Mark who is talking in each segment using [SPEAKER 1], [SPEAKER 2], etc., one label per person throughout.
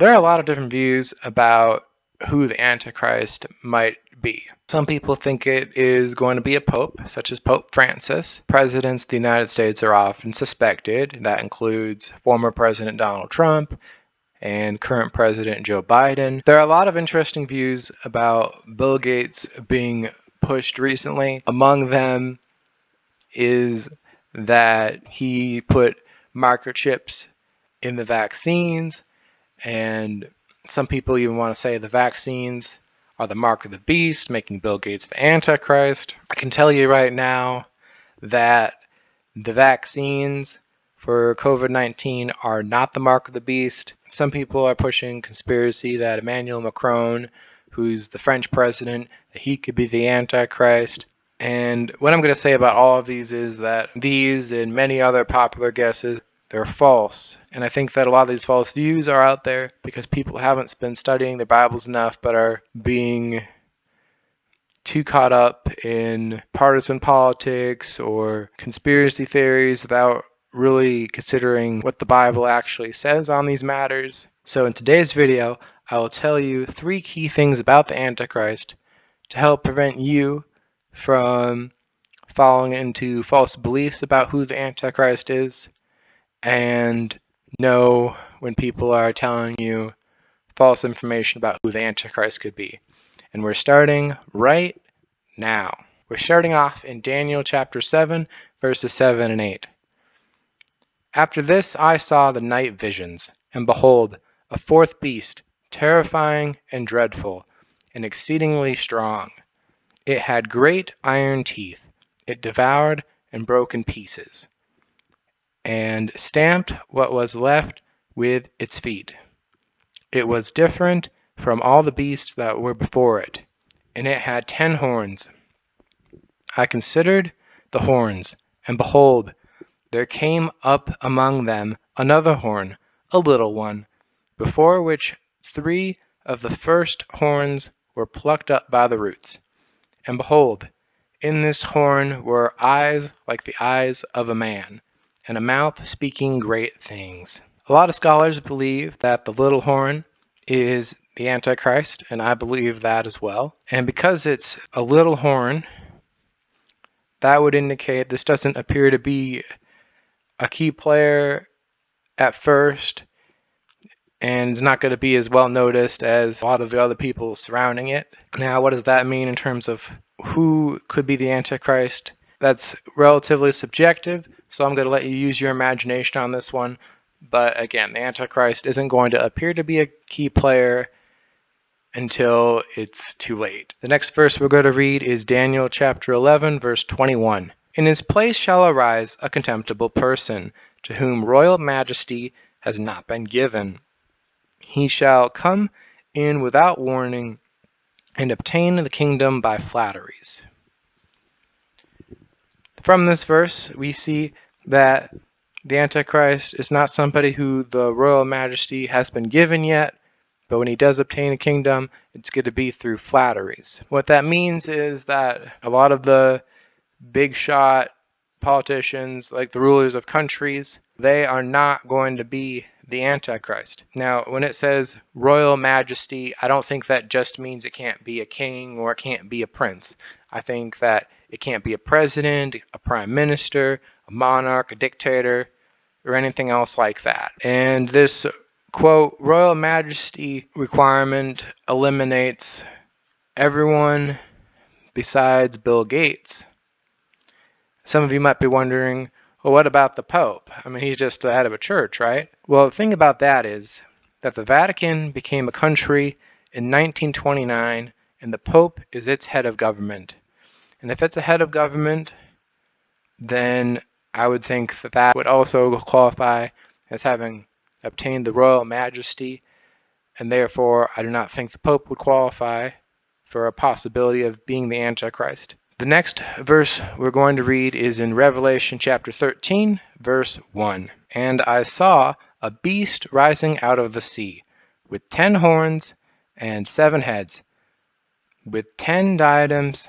[SPEAKER 1] There are a lot of different views about who the Antichrist might be. Some people think it is going to be a pope, such as Pope Francis. Presidents of the United States are often suspected. That includes former President Donald Trump and current President Joe Biden. There are a lot of interesting views about Bill Gates being pushed recently. Among them is that he put microchips in the vaccines, and some people even want to say the vaccines are the mark of the beast, making Bill Gates the Antichrist. I can tell you right now that the vaccines for COVID-19 are not the mark of the beast. Some people are pushing conspiracy that Emmanuel Macron, who's the French president, that he could be the Antichrist. And what I'm going to say about all of these is that these and many other popular guesses, they're false. And I think that a lot of these false views are out there because people haven't been studying their Bibles enough, but are being too caught up in partisan politics or conspiracy theories without really considering what the Bible actually says on these matters. So in today's video, I will tell you 3 key things about the Antichrist to help prevent you from falling into false beliefs about who the Antichrist is, and know when people are telling you false information about who the Antichrist could be. And we're starting right now. We're starting off in Daniel chapter 7, verses 7 and 8. After this I saw the night visions, and behold, a 4th beast, terrifying and dreadful, and exceedingly strong. It had great iron teeth. It devoured and broke in pieces, and stamped what was left with its feet. It was different from all the beasts that were before it, and it had 10 horns. I considered the horns, and behold, there came up among them another horn, a little one, before which 3 of the first horns were plucked up by the roots. And behold, in this horn were eyes like the eyes of a man, and a mouth speaking great things. A lot of scholars believe that the little horn is the Antichrist, and I believe that as well. And because it's a little horn, that would indicate this doesn't appear to be a key player at first, and it's not going to be as well noticed as a lot of the other people surrounding it. Now, what does that mean in terms of who could be the Antichrist? That's relatively subjective, so I'm going to let you use your imagination on this one. But again, the Antichrist isn't going to appear to be a key player until it's too late. The next verse we're going to read is Daniel chapter 11, verse 21. In his place shall arise a contemptible person, to whom royal majesty has not been given. He shall come in without warning, and obtain the kingdom by flatteries. From this verse, we see that the Antichrist is not somebody who the royal majesty has been given yet, but when he does obtain a kingdom, it's going to be through flatteries. What that means is that a lot of the big shot politicians, like the rulers of countries, they are not going to be the Antichrist. Now, when it says royal majesty, I don't think that just means it can't be a king or it can't be a prince. I think that it can't be a president, a prime minister, a monarch, a dictator, or anything else like that. And this, quote, royal majesty requirement eliminates everyone besides Bill Gates. Some of you might be wondering, well, what about the Pope? I mean, he's just the head of a church, right? Well, the thing about that is that the Vatican became a country in 1929, and the Pope is its head of government. And if it's a head of government, then I would think that that would also qualify as having obtained the royal majesty, and therefore I do not think the Pope would qualify for a possibility of being the Antichrist. The next verse we're going to read is in Revelation chapter 13, verse 1. And I saw a beast rising out of the sea, with 10 horns and 7 heads, with 10 diadems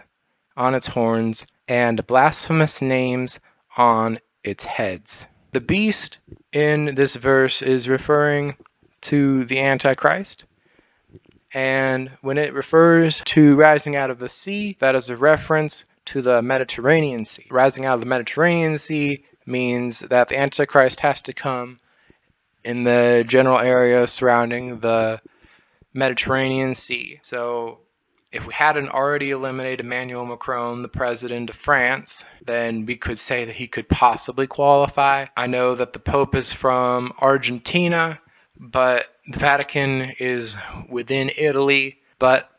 [SPEAKER 1] on its horns, and blasphemous names on its heads. The beast in this verse is referring to the Antichrist. And when it refers to rising out of the sea, that is a reference to the Mediterranean Sea. Rising out of the Mediterranean Sea means that the Antichrist has to come in the general area surrounding the Mediterranean Sea. So if we hadn't already eliminated Emmanuel Macron, the president of France, then we could say that he could possibly qualify. I know that the Pope is from Argentina, but the Vatican is within Italy. But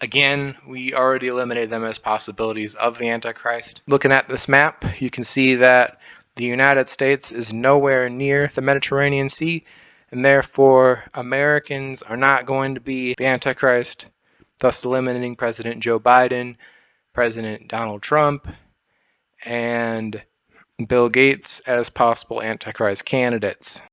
[SPEAKER 1] again, we already eliminated them as possibilities of the Antichrist. Looking at this map, you can see that the United States is nowhere near the Mediterranean Sea, and therefore Americans are not going to be the Antichrist, thus eliminating President Joe Biden, President Donald Trump, and Bill Gates as possible Antichrist candidates.